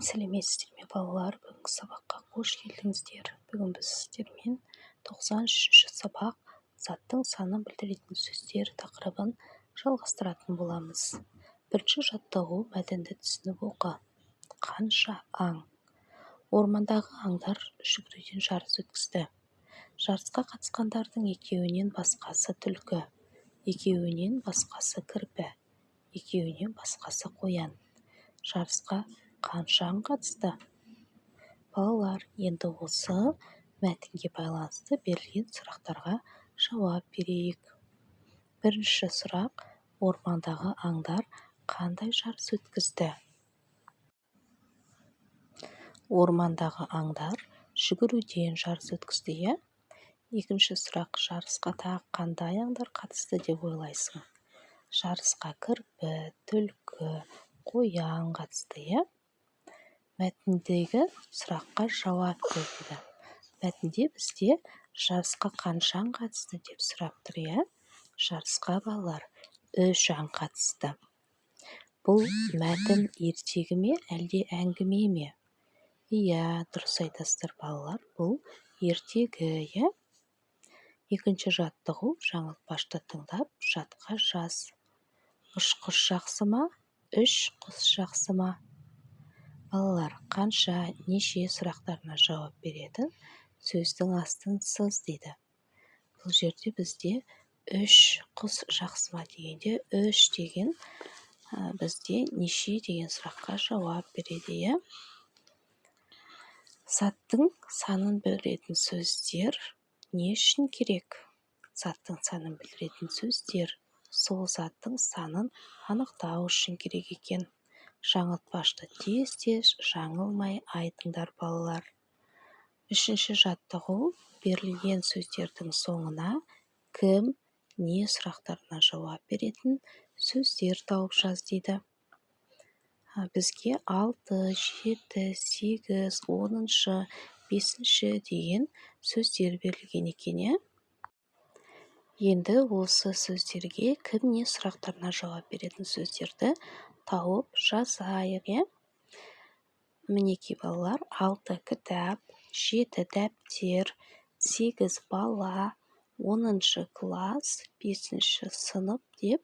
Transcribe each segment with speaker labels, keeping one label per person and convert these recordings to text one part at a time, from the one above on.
Speaker 1: Сәлеметсіздер ме балалар? Бүгінгі сабаққа қош келдіңіздер. Бүгін біз сіздермен 93-ші сабақ заттың санын білдіретін сөздер тақырыбын жалғастыратын боламыз. Бірінші жаттығу мәтінді түсініп оқы. Қанша аң? Ормандағы аңдар жүгіруден жарыс өткізді. Жарысқа қатысқандардың екеуінен басқасы түлкі, екеуінен басқасы кірпі, екеуінен басқасы қоян. Жарысқа қанша аң қатысты? Балалар, енді осы мәтінге байланысты берілген сұрақтарға жауап берейік. Бірінші сұрақ: ормандағы аңдар қандай жарыс өткізді? Ормандағы аңдар жүгіруден жарыс өткізді, иә? Екінші сұрақ: жарысқа тағы қандай аңдар қатысты деп ойлайсың? Жарысқа кірпі, түлкі, қоян қатысты, иә? Мәтіндегі сұраққа жауап берді. Мәтінде бізде жарысқа қанша аң қатысты деп сұрап тұр, иә? Жарысқа балалар 3 аң қатысты. Бұл мәтін ертегі ме, әлде әңгіме ме? Иә, дұрыс айтасыздар балалар, бұл ертегі, иә? Екінші жаттығу: жаңылтпашты тыңдап, жадқа жаз. 3 құс жақсы ма, 3 құс жақсы ма? Балалар, қанша, неше сұрақтарына жауап береді? Сөздің астын сыз дейді. Бұл жерде бізде 3 құс жақсы ма дегенде 3 деген бізде неше деген сұраққа жауап береді, иә? Заттың санын білдіретін сөздер не үшін керек? Заттың санын білдіретін сөздер сол заттың санын анықтау үшін керек екен. Жаңылтпашты тез-тез жаңылмай айтыңдар балалар. Үшінші жаттығу: берілген сөздердің соңына кім, не сұрақтарына жауап беретін сөздер тауып жаз дейді. Бізге 6, 7, 8, 10, 5 деген сөздер берілген екен, иә? Енді осы сөздерге кім, не сұрақтарына жауап беретін сөздерді тауып жазайық, иә? Мінекей балалар, 6 кітап, 7 дәптер, 8 бала, 10 класс, 5 сынып деп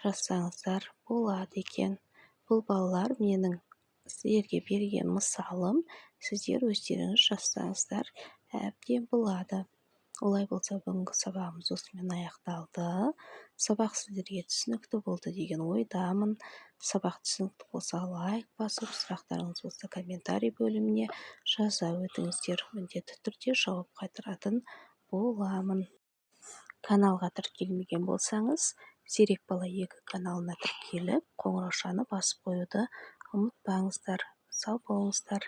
Speaker 1: жазсаңыздар болады екен. Бұл балалар менің сіздерге берген мысалым, сіздер өздеріңіз жазсаңыздар әбден болады. Олай болса, бүгінгі сабағымыз осымен аяқталды. Сабақ сіздерге түсінікті болды деген ойдамын. Сабақ түсінікті болса, лайк басып, сұрақтарыңыз болса комментарий бөліміне жаза өтіңіздер. Міндетті түрде жауап қайтаратын боламын. Каналға тіркелмеген болсаңыз, Зерек бала 2 каналына тіркеліп, қоңыраушаны басып қоюды ұмытпаңыздар. Сау болыңыздар.